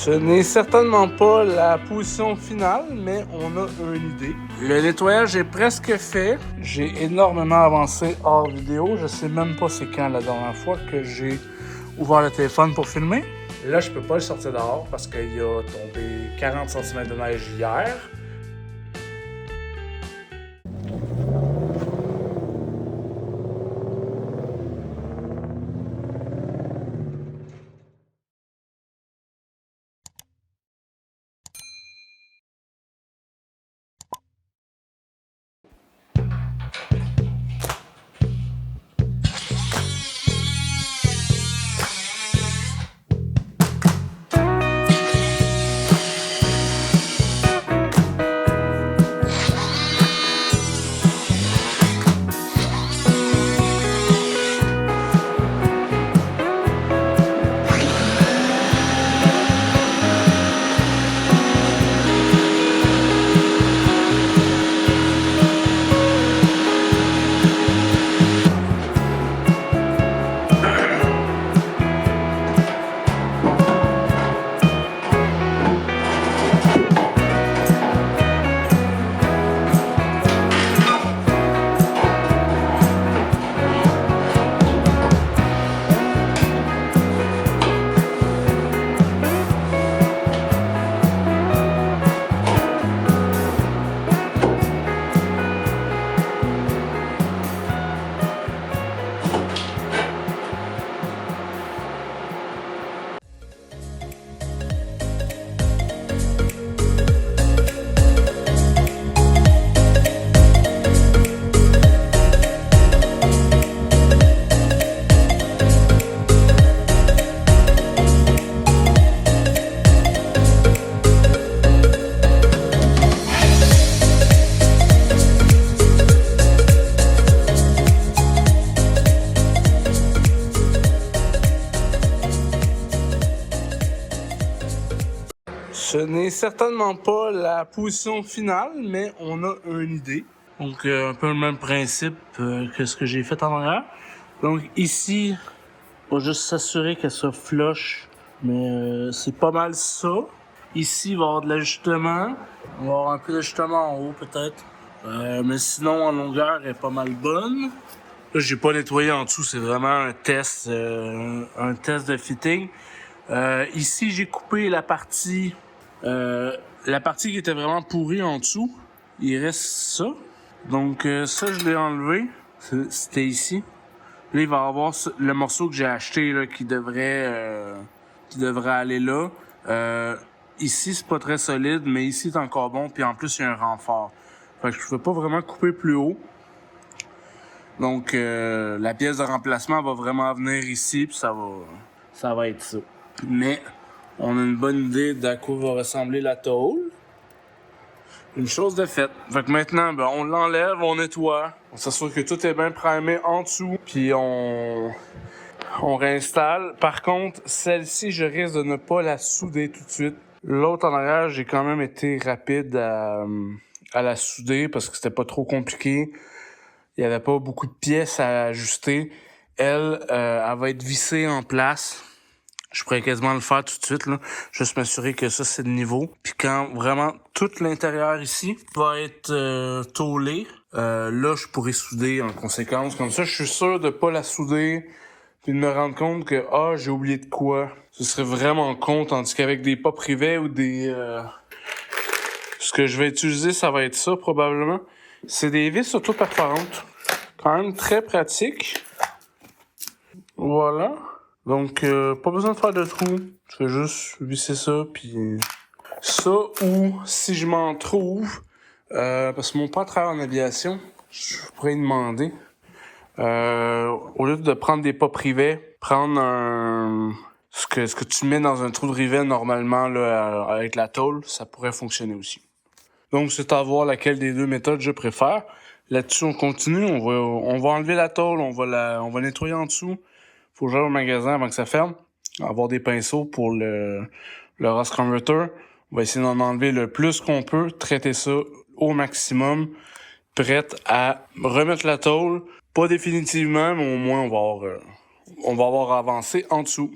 Ce n'est certainement pas la position finale, mais on a une idée. Le nettoyage est presque fait. J'ai énormément avancé hors vidéo. Je sais même pas c'est quand la dernière fois que j'ai ouvert le téléphone pour filmer. Là, je peux pas le sortir dehors parce qu'il a tombé 40 cm de neige hier. Ce n'est certainement pas la position finale, mais on a une idée. Donc, un peu le même principe que ce que j'ai fait en arrière. Donc, ici, on va juste s'assurer qu'elle soit flush, mais c'est pas mal ça. Ici, il va y avoir de l'ajustement. On va avoir un peu d'ajustement en haut, peut-être. Mais sinon, en longueur, elle est pas mal bonne. Là, j'ai pas nettoyé en dessous, c'est vraiment un test de fitting. Ici, j'ai coupé la partie qui était vraiment pourrie en dessous. Il reste ça. Donc ça, je l'ai enlevé. C'était ici. Là, il va y avoir le morceau que j'ai acheté là, qui devrait aller là. Ici, c'est pas très solide, mais ici, c'est encore bon. Puis en plus, il y a un renfort. Fait que je peux pas vraiment couper plus haut. Donc, la pièce de remplacement va vraiment venir ici, puis ça va être ça. Mais on a une bonne idée d'à quoi va ressembler la tôle. Une chose de faite. Fait que maintenant, on l'enlève, on nettoie, on s'assure que tout est bien primé en dessous, puis on réinstalle. Par contre, celle-ci, je risque de ne pas la souder tout de suite. L'autre en arrière, j'ai quand même été rapide à la souder parce que c'était pas trop compliqué. Il y avait pas beaucoup de pièces à ajuster. Elle va être vissée en place. Je pourrais quasiment le faire tout de suite, là. Juste m'assurer que ça, c'est le niveau. Puis quand vraiment tout l'intérieur ici va être tôlé, là, je pourrais souder en conséquence. Comme ça, je suis sûr de pas la souder puis de me rendre compte que, j'ai oublié de quoi. Ce serait vraiment con, tandis qu'avec des pas privés ou des... Ce que je vais utiliser, ça va être ça, probablement. C'est des vis auto-perforantes. Quand même très pratique. Voilà. Donc, pas besoin de faire de trou. Je fais juste visser ça, puis... Ça, ou si je m'en trouve, parce que mon père travaille en aviation, je pourrais lui demander, au lieu de prendre des pas privés, prendre ce que tu mets dans un trou de rivet normalement là, avec la tôle, ça pourrait fonctionner aussi. Donc, c'est à voir laquelle des deux méthodes je préfère. Là-dessus, on continue. On va enlever la tôle, on va nettoyer en dessous. Faut que j'aille au magasin avant que ça ferme. Avoir des pinceaux pour le rust converter. On va essayer d'en enlever le plus qu'on peut, traiter ça au maximum, prête à remettre la tôle. Pas définitivement, mais au moins on va avoir avancé en dessous.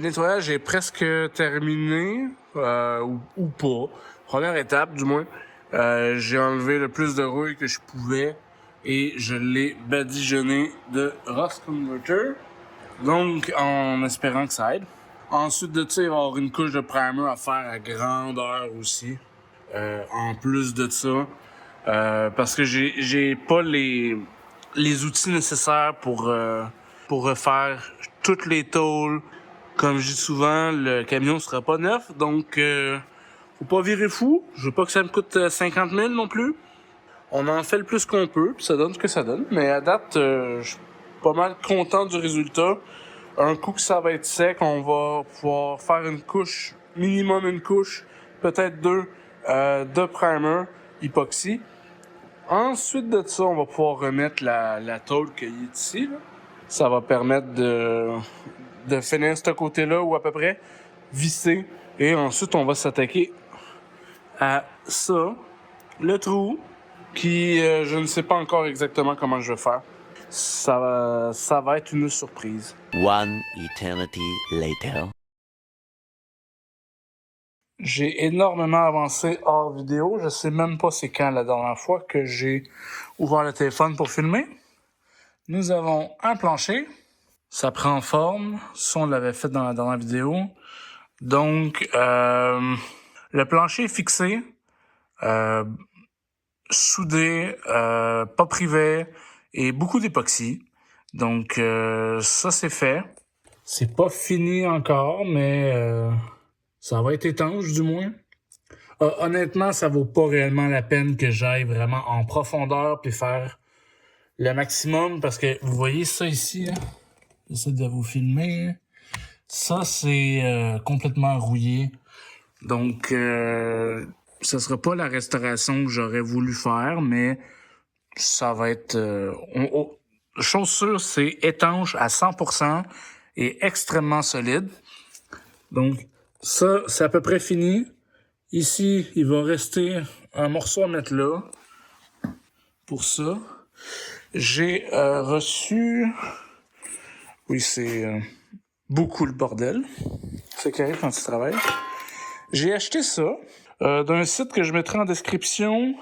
nettoyage est presque terminé, ou pas. Première étape, du moins. J'ai enlevé le plus de rouille que je pouvais et je l'ai badigeonné de Rust Converter. Donc, en espérant que ça aide. Ensuite de ça, il va y avoir une couche de primer à faire à grandeur aussi. En plus de ça. Parce que j'ai pas les outils nécessaires pour refaire toutes les tôles. Comme je dis souvent, le camion sera pas neuf, donc faut pas virer fou. Je veux pas que ça me coûte 50 000 non plus. On en fait le plus qu'on peut, puis ça donne ce que ça donne. Mais à date, je suis pas mal content du résultat. Un coup que ça va être sec, on va pouvoir faire une couche, minimum une couche, peut-être deux, de primer époxy. Ensuite de ça, on va pouvoir remettre la tôle qui est ici, là. Ça va permettre de finir ce côté-là, ou à peu près, visser. Et ensuite, on va s'attaquer à ça, le trou, qui, je ne sais pas encore exactement comment je vais faire. Ça va être une surprise. One eternity later. J'ai énormément avancé hors vidéo. Je sais même pas c'est quand la dernière fois que j'ai ouvert le téléphone pour filmer. Nous avons un plancher. Ça prend forme. Ça, on l'avait fait dans la dernière vidéo. Donc, le plancher est fixé, soudé, pas privé et beaucoup d'époxy. Donc, ça, c'est fait. C'est pas fini encore, mais ça va être étanche, du moins. Honnêtement, ça vaut pas réellement la peine que j'aille vraiment en profondeur puis faire le maximum, parce que vous voyez ça ici, hein? J'essaie de vous filmer. Ça, c'est complètement rouillé. Donc, ça sera pas la restauration que j'aurais voulu faire, mais ça va être... chose sûre, c'est étanche à 100% et extrêmement solide. Donc, ça, c'est à peu près fini. Ici, il va rester un morceau à mettre là. Pour ça, j'ai reçu... Oui, c'est beaucoup le bordel. C'est qui arrive quand tu travailles. J'ai acheté ça d'un site que je mettrai en description,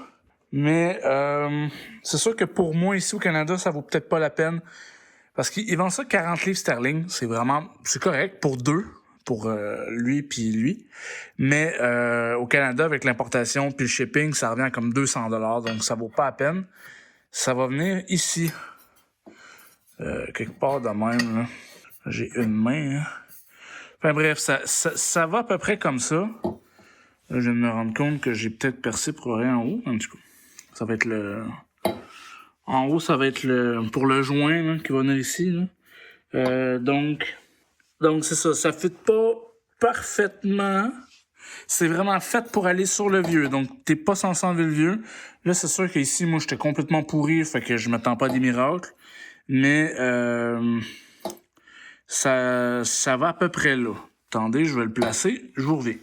mais c'est sûr que pour moi, ici au Canada, ça vaut peut-être pas la peine, parce qu'il vend ça 40 livres sterling. C'est correct pour deux, pour lui puis lui. Mais au Canada, avec l'importation puis le shipping, ça revient à comme 200 $, donc ça vaut pas la peine. Ça va venir ici, quelque part de même, là. J'ai une main, hein. Enfin bref, ça va à peu près comme ça. Là, je viens de me rendre compte que j'ai peut-être percé pour rien en haut. En tout cas, ça va être le... En haut, ça va être pour le joint là, qui va venir ici. Là. Donc c'est ça. Ça fit pas parfaitement. C'est vraiment fait pour aller sur le vieux. Donc, t'es pas censé enlever le vieux. Là, c'est sûr qu'ici, moi, j'étais complètement pourri. Fait que je m'attends pas à des miracles. Mais ça va à peu près là. Attendez, je vais le placer. Je vous reviens.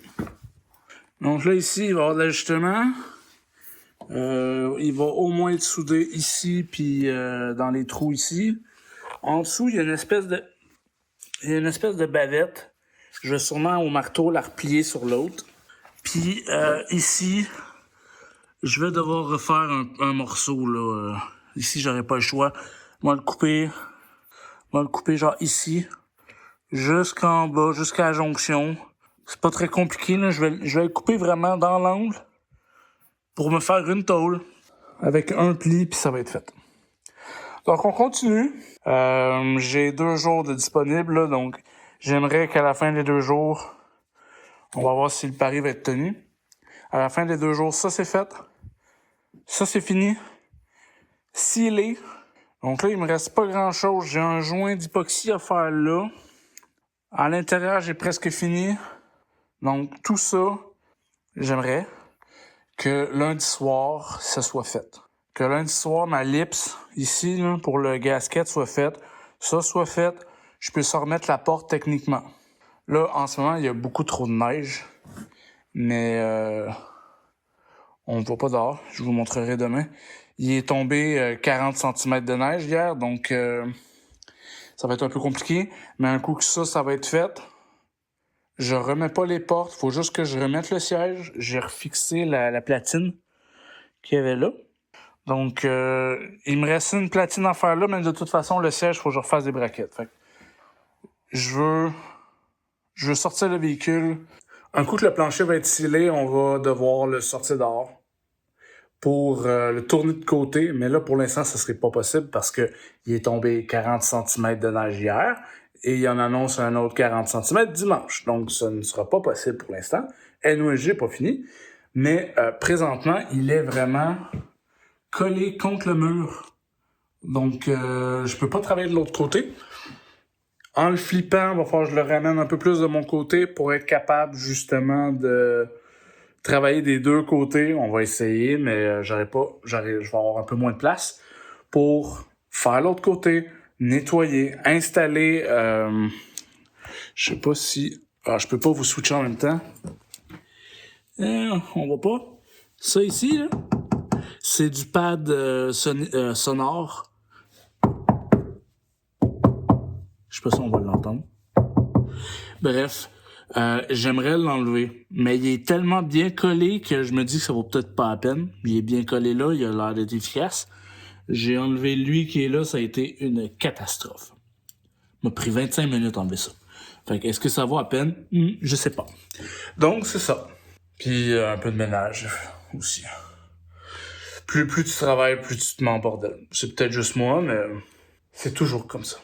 Donc là, ici, il va y avoir de l'ajustement. Il va au moins être soudé ici, puis dans les trous ici. En dessous, il y a une espèce de bavette. Je vais sûrement au marteau la replier sur l'autre. Puis ici, je vais devoir refaire un morceau là. Ici, j'aurai pas le choix. Moi le couper genre ici, jusqu'en bas, jusqu'à la jonction. C'est pas très compliqué là. Je vais le couper vraiment dans l'angle pour me faire une tôle avec un pli, puis ça va être fait. Donc on continue. J'ai 2 jours de disponible là, donc j'aimerais qu'à la fin des 2 jours, on va voir si le pari va être tenu. À la fin des 2 jours, ça c'est fait. Ça c'est fini. Scellé. Donc là, il me reste pas grand chose. J'ai un joint d'époxy à faire là. À l'intérieur, j'ai presque fini. Donc tout ça, j'aimerais que lundi soir, ça soit fait. Que lundi soir, ma lips, ici, là, pour le gasket, soit faite. Ça soit fait. Je peux s'en remettre la porte techniquement. Là, en ce moment, il y a beaucoup trop de neige. Mais on ne voit pas dehors. Je vous montrerai demain. Il est tombé 40 cm de neige hier, donc ça va être un peu compliqué. Mais un coup que ça va être fait, Je remets pas les portes, faut juste que je remette le siège. J'ai refixé la platine qu'il y avait là. Donc, il me reste une platine à faire là, mais de toute façon, le siège, faut que je refasse des braquettes. Fait que je veux sortir le véhicule. Un coup que le plancher va être scellé, on va devoir le sortir dehors pour le tourner de côté. Mais là, pour l'instant, ça serait pas possible parce que il est tombé 40 cm de neige hier et il en annonce un autre 40 cm dimanche. Donc, ça ne sera pas possible pour l'instant. NOSG pas fini. Mais présentement, il est vraiment collé contre le mur. Donc, je peux pas travailler de l'autre côté. En le flippant, il va falloir que je le ramène un peu plus de mon côté pour être capable, justement, de travailler des deux côtés. On va essayer, mais je vais avoir un peu moins de place pour faire l'autre côté, nettoyer, installer. Je sais pas si... Ah, je peux pas vous switcher en même temps. On va pas. Ça ici, là, c'est du pad sonore. Je sais pas si on va l'entendre. Bref, j'aimerais l'enlever. Mais il est tellement bien collé que je me dis que ça vaut peut-être pas la peine. Il est bien collé là, il a l'air d'être efficace. J'ai enlevé lui qui est là, ça a été une catastrophe. M'a pris 25 minutes à enlever ça. Fait que est-ce que ça vaut la peine? Je sais pas. Donc, c'est ça. Puis un peu de ménage aussi. Plus tu travailles, plus tu te mets en bordel. C'est peut-être juste moi, mais c'est toujours comme ça.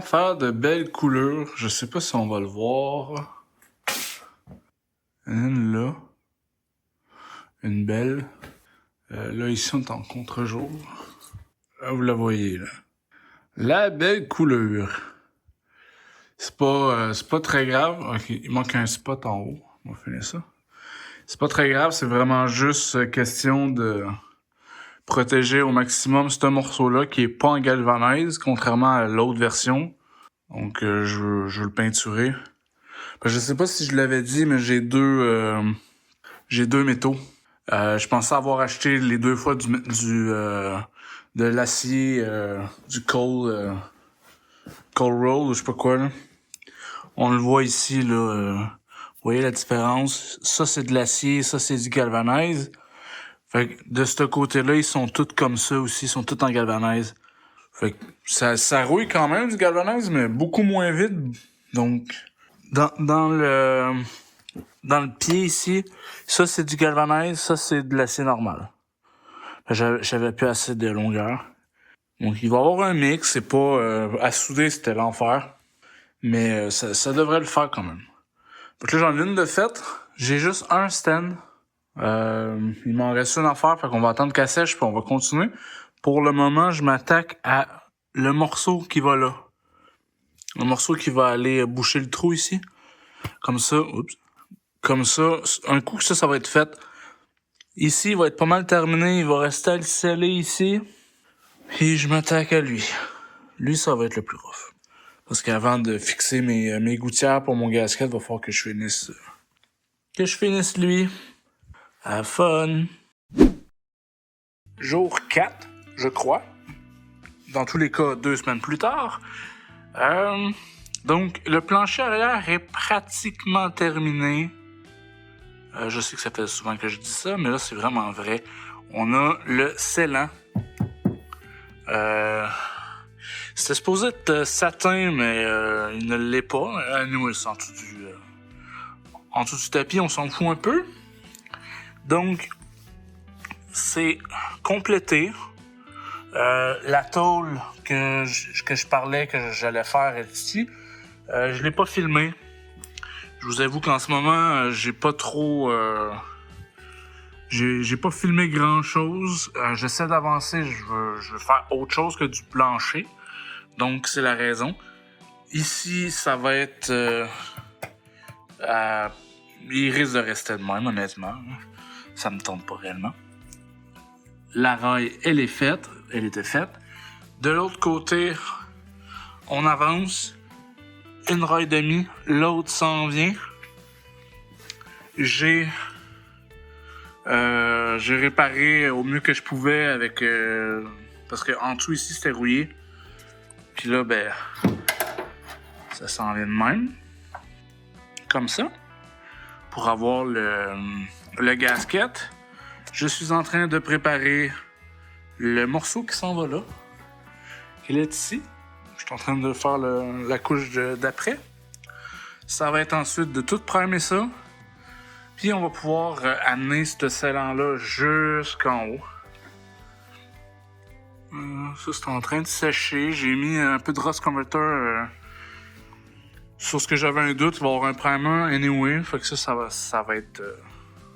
faire de belles couleurs. Je sais pas si on va le voir. Une là. Une belle. Là, ici, on est en contre-jour. Là, vous la voyez, là. La belle couleur. C'est pas très grave. Ok, il manque un spot en haut. On va finir ça. C'est pas très grave, c'est vraiment juste question de protéger au maximum ce morceau-là qui est pas en galvanize, contrairement à l'autre version. Donc, je veux le peinturer. Je sais pas si je l'avais dit, mais j'ai deux métaux. Je pensais avoir acheté les 2 fois de l'acier, du cold roll, ou je sais pas quoi, là. On le voit ici, là. Vous voyez la différence? Ça, c'est de l'acier, ça, c'est du galvanize. Fait que de ce côté-là, ils sont tous comme ça aussi, ils sont tous en galvanize. Fait que ça rouille quand même du galvanize, mais beaucoup moins vite. Donc, dans le pied ici, ça c'est du galvanize, ça c'est de l'acier normal. J'avais plus assez de longueur. Donc il va y avoir un mix, c'est pas à souder, c'était l'enfer. Mais ça devrait le faire quand même. Donc là j'en ai une de faite, j'ai juste un stand. Il m'en reste une à faire, fait qu'on va attendre qu'elle sèche puis on va continuer. Pour le moment, je m'attaque à le morceau qui va là. Le morceau qui va aller boucher le trou ici. Comme ça, Comme ça, un coup que ça va être fait. Ici, il va être pas mal terminé, il va rester à le sceller ici. Et je m'attaque à lui. Lui, ça va être le plus rough. Parce qu'avant de fixer mes gouttières pour mon gasket, il va falloir que je finisse lui. Have fun! Jour 4, je crois. Dans tous les cas, 2 semaines plus tard. Donc, le plancher arrière est pratiquement terminé. Je sais que ça fait souvent que je dis ça, mais là, c'est vraiment vrai. On a le scellant. C'était supposé être satin, mais il ne l'est pas. Nous, c'est en dessous du tapis, on s'en fout un peu. Donc, c'est complété. La tôle que je parlais que j'allais faire ici, je l'ai pas filmé. Je vous avoue qu'en ce moment, j'ai pas trop... j'ai pas filmé grand-chose. J'essaie d'avancer, je veux faire autre chose que du plancher. Donc, c'est la raison. Ici, ça va être... il risque de rester de même, honnêtement. Ça me tente pas réellement. La raille, elle est faite. Elle était faite. De l'autre côté, on avance. Une raille demi. L'autre s'en vient. J'ai réparé au mieux que je pouvais avec... parce que en dessous, ici, c'était rouillé. Puis là, ben... ça s'en vient de même. Comme ça. Pour avoir le gasket. Je suis en train de préparer le morceau qui s'en va là. Il est ici. Je suis en train de faire la couche d'après. Ça va être ensuite de tout primer ça. Puis on va pouvoir amener ce scellant-là jusqu'en haut. Ça, c'est en train de sécher. J'ai mis un peu de rust converter sur ce que j'avais un doute. Il va y avoir un primer anyway. Fait que ça va être...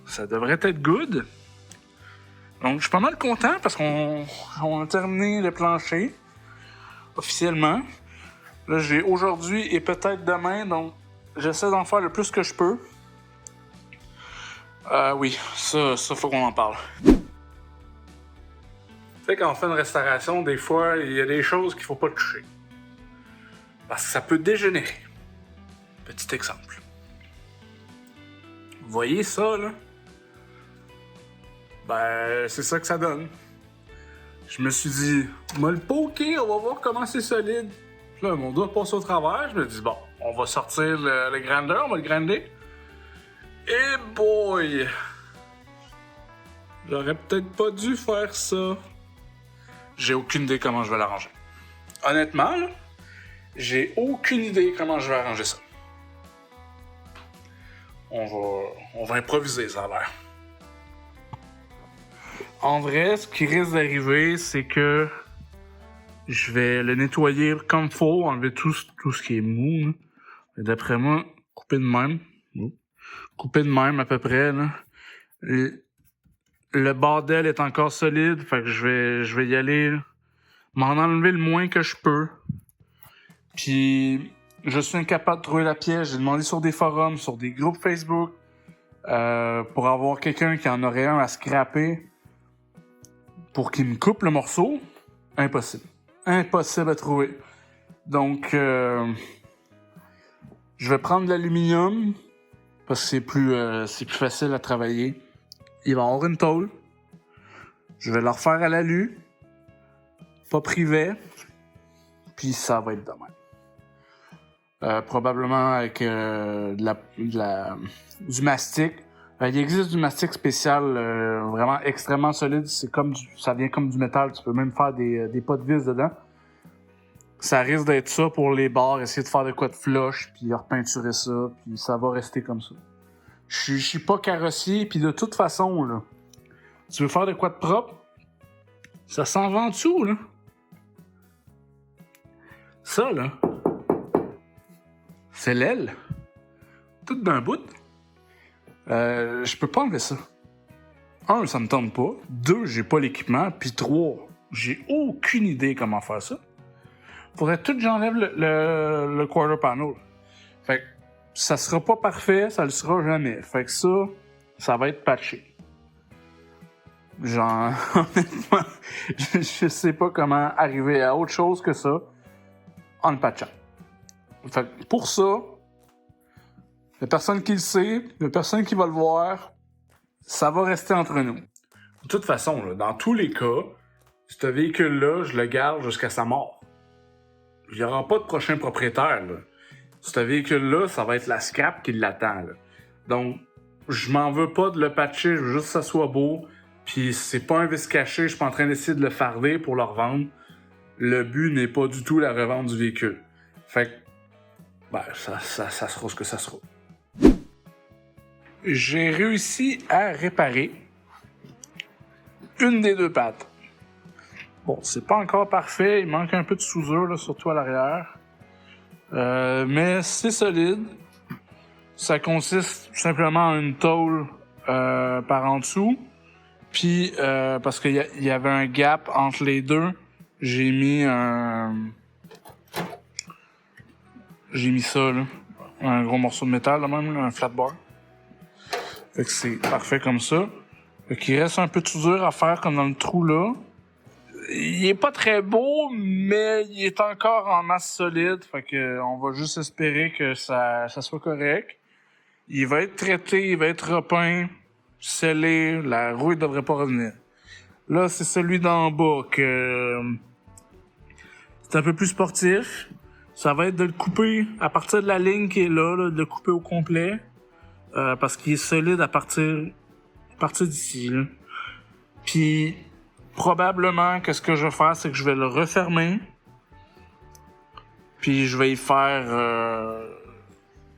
ça devrait être good. Donc, je suis pas mal content parce qu'on a terminé le plancher. Officiellement. Là, j'ai aujourd'hui et peut-être demain. Donc, j'essaie d'en faire le plus que je peux. Oui, ça faut qu'on en parle. Tu sais, quand on fait une restauration, des fois, il y a des choses qu'il faut pas toucher. Parce que ça peut dégénérer. Petit exemple. Vous voyez ça, là? Ben, c'est ça que ça donne. Je me suis dit, moi le poker, on va voir comment c'est solide. Puis là, mon doigt passe au travers. Je me dis, bon, on va sortir le grinder, on va le grinder. Et boy! J'aurais peut-être pas dû faire ça. J'ai aucune idée comment je vais l'arranger. Honnêtement, là, j'ai aucune idée comment je vais arranger ça. On va improviser, ça a l'air. En vrai, ce qui risque d'arriver, c'est que Je vais le nettoyer comme il faut, enlever tout ce qui est mou. Là. Et d'après moi, couper de même. Couper de même à peu près. Là. Le bordel est encore solide, fait que je vais y aller, là. M'en enlever le moins que je peux. Puis, je suis incapable de trouver la pièce. J'ai demandé sur des forums, sur des groupes Facebook, pour avoir quelqu'un qui en aurait un à scraper pour qu'il me coupe le morceau. Impossible. Impossible à trouver. Donc, je vais prendre de l'aluminium parce que c'est plus facile à travailler. Il va y avoir une tôle. Je vais le refaire à l'alu. Pas privé. Puis ça va être de même. Probablement avec du mastic. Il existe du mastic spécial vraiment extrêmement solide. Ça vient comme du métal. Tu peux même faire des pas de vis dedans. Ça risque d'être ça pour les bars. Essayer de faire de quoi de flush, puis repeinturer ça, puis ça va rester comme ça. Je suis pas carrossier, puis de toute façon, là, tu veux faire de quoi de propre, ça s'en vend dessous, là. Ça, là, c'est l'aile. Tout d'un bout. Je peux pas enlever ça. 1, ça me tente pas. 2, j'ai pas l'équipement. Puis 3, j'ai aucune idée comment faire ça. Faudrait tout que j'enlève le quarter panel. Fait que ça sera pas parfait, ça le sera jamais. Fait que ça va être patché. Genre, honnêtement, je sais pas comment arriver à autre chose que ça en le patchant. Fait que pour ça, il y a personne qui le sait, il y a personne qui va le voir, ça va rester entre nous. De toute façon, là, dans tous les cas, ce véhicule-là, je le garde jusqu'à sa mort. Il n'y aura pas de prochain propriétaire, là. Ce véhicule-là, ça va être la scrap qui l'attend, là. Donc, je m'en veux pas de le patcher, je veux juste que ça soit beau. Puis c'est pas un vice caché, je suis pas en train d'essayer de le farder pour le revendre. Le but n'est pas du tout la revente du véhicule. Fait que, ben, ça sera ce que ça sera. J'ai réussi à réparer une des deux pattes. Bon, c'est pas encore parfait, il manque un peu de soudure, là, surtout à l'arrière. Mais c'est solide. Ça consiste tout simplement en une tôle par en dessous. Puis, parce qu'il y avait un gap entre les deux, j'ai mis ça, là. Un gros morceau de métal, là même, là, un flat bar. Fait que c'est parfait comme ça. Fait qu'il reste un peu de soudure à faire comme dans le trou là. Il est pas très beau, mais il est encore en masse solide. Fait que on va juste espérer que ça soit correct. Il va être traité, il va être repeint, scellé, la rouille devrait pas revenir. Là, c'est celui d'en bas que c'est un peu plus sportif. Ça va être de le couper à partir de la ligne qui est là, de le couper au complet. Parce qu'il est solide à partir d'ici, là. Puis, probablement que ce que je vais faire, c'est que je vais le refermer. Puis, je vais y faire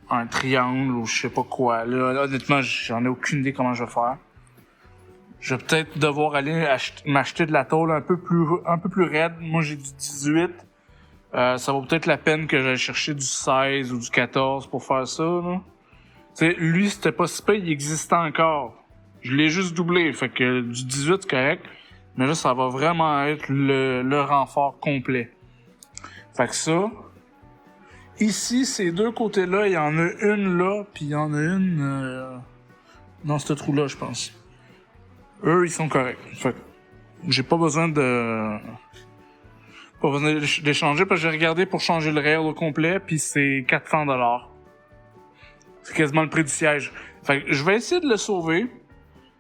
un triangle ou je sais pas quoi. Là, honnêtement, j'en ai aucune idée comment je vais faire. Je vais peut-être devoir aller m'acheter de la tôle un peu plus raide. Moi, j'ai du 18. Ça vaut peut-être la peine que j'aille chercher du 16 ou du 14 pour faire ça, là. T'sais, lui, c'était pas si pire, il existait encore. Je l'ai juste doublé, fait que du 18, c'est correct. Mais là, ça va vraiment être le renfort complet. Fait que ça... Ici, ces deux côtés-là, il y en a une là, puis il y en a une dans ce trou-là, je pense. Eux, ils sont corrects. Fait que j'ai pas besoin d'échanger, parce que j'ai regardé pour changer le rail au complet, puis c'est 400$. C'est quasiment le prix du siège. Fait que je vais essayer de le sauver.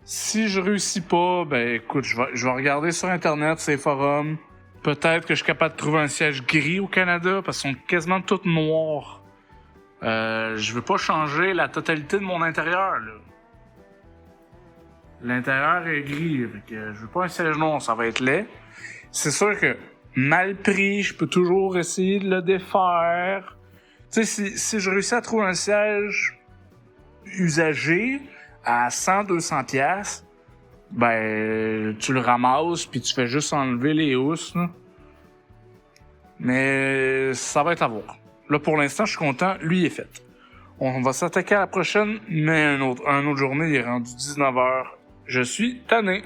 Si je réussis pas, ben écoute, je vais regarder sur Internet, ces forums. Peut-être que je suis capable de trouver un siège gris au Canada, parce qu'ils sont quasiment tous noirs. Je veux pas changer la totalité de mon intérieur, là. L'intérieur est gris, fait que je veux pas un siège noir, ça va être laid. C'est sûr que, mal pris, je peux toujours essayer de le défaire. Tu sais, si je réussis à trouver un siège usagé à 100-200$, ben, tu le ramasses puis tu fais juste enlever les housses, là. Mais ça va être à voir. Là, pour l'instant, je suis content. Lui, il est fait. On va s'attaquer à la prochaine, mais une autre journée, il est rendu 19h. Je suis tanné.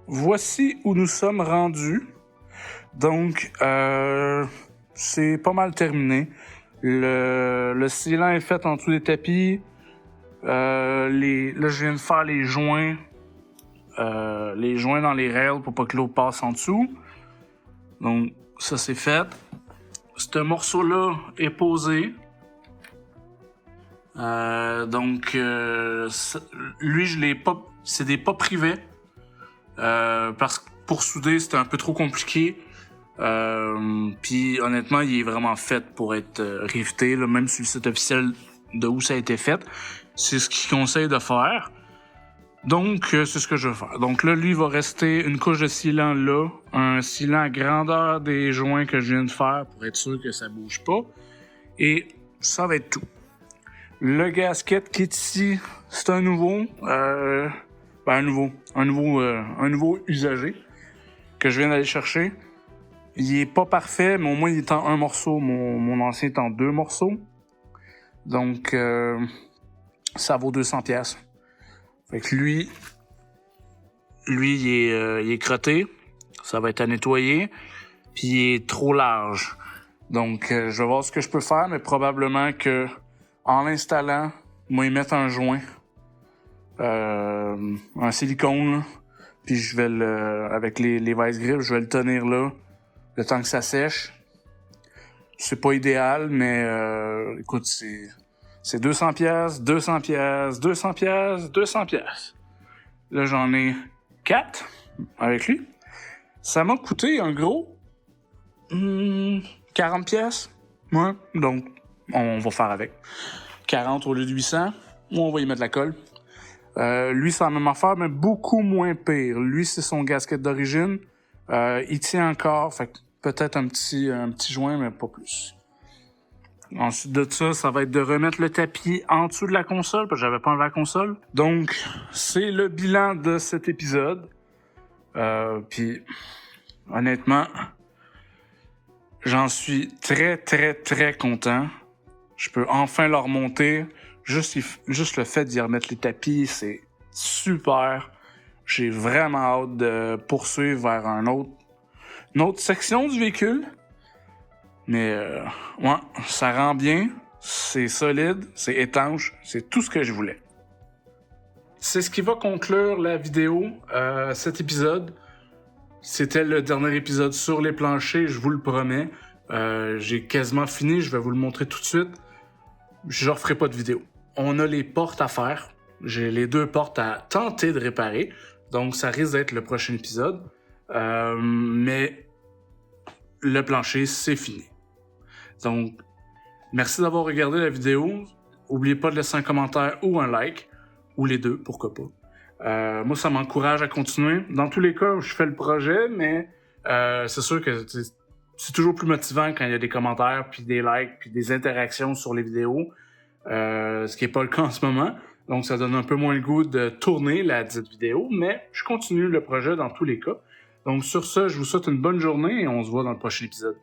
Voici où nous sommes rendus. Donc, c'est pas mal terminé. Le sealant est fait en dessous des tapis. Là, je viens de faire les joints dans les rails pour pas que l'eau passe en dessous. Donc, ça, c'est fait. Ce morceau-là est posé. Lui, je l'ai pas... C'est des pas privés. Parce que pour souder, c'était un peu trop compliqué. Puis honnêtement, il est vraiment fait pour être riveté, là, même sur le site officiel de où ça a été fait. C'est ce qu'il conseille de faire. Donc, c'est ce que je vais faire. Donc là, lui, il va rester une couche de sealant là, un sealant à grandeur des joints que je viens de faire pour être sûr que ça bouge pas. Et ça va être tout. Le gasket qui est ici, c'est un nouveau. Un nouveau usagé que je viens d'aller chercher. Il est pas parfait, mais au moins il est en un morceau. Mon ancien est en 2 morceaux. Donc, ça vaut 200$. Fait que lui, il est crotté. Ça va être à nettoyer. Puis il est trop large. Donc, je vais voir ce que je peux faire, mais probablement que en l'installant, moi, y mettre un joint. Un silicone, là. Puis je vais avec les vice grips, je vais le tenir là, le temps que ça sèche. C'est pas idéal, mais écoute, c'est 200$, 200$, 200$, 200$. Là, j'en ai 4 avec lui. Ça m'a coûté un gros 40$. Ouais, donc on va faire avec. 40 au lieu de 800, ou on va y mettre la colle. Lui, c'est la même affaire, mais beaucoup moins pire. Lui, c'est son gasket d'origine. Il tient encore, fait que peut-être un petit joint, mais pas plus. Ensuite de ça va être de remettre le tapis en dessous de la console, parce que j'avais pas enlevé la console. Donc, c'est le bilan de cet épisode. Puis, honnêtement, j'en suis très, très, très content. Je peux enfin le remonter. Juste le fait d'y remettre les tapis, c'est super. J'ai vraiment hâte de poursuivre vers une autre section du véhicule. Mais ouais, ça rend bien, c'est solide, c'est étanche, c'est tout ce que je voulais. C'est ce qui va conclure la vidéo, cet épisode. C'était le dernier épisode sur les planchers, je vous le promets. J'ai quasiment fini, je vais vous le montrer tout de suite. Je referai pas de vidéo. On a les portes à faire. J'ai les 2 portes à tenter de réparer. Donc, ça risque d'être le prochain épisode. Mais le plancher, c'est fini. Donc, merci d'avoir regardé la vidéo. N'oubliez pas de laisser un commentaire ou un like. Ou les 2, pourquoi pas. Moi, ça m'encourage à continuer. Dans tous les cas, je fais le projet, mais c'est sûr que c'est toujours plus motivant quand il y a des commentaires, puis des likes, puis des interactions sur les vidéos. Ce qui n'est pas le cas en ce moment. Donc, ça donne un peu moins le goût de tourner la dite vidéo, mais je continue le projet dans tous les cas. Donc, sur ce, je vous souhaite une bonne journée et on se voit dans le prochain épisode.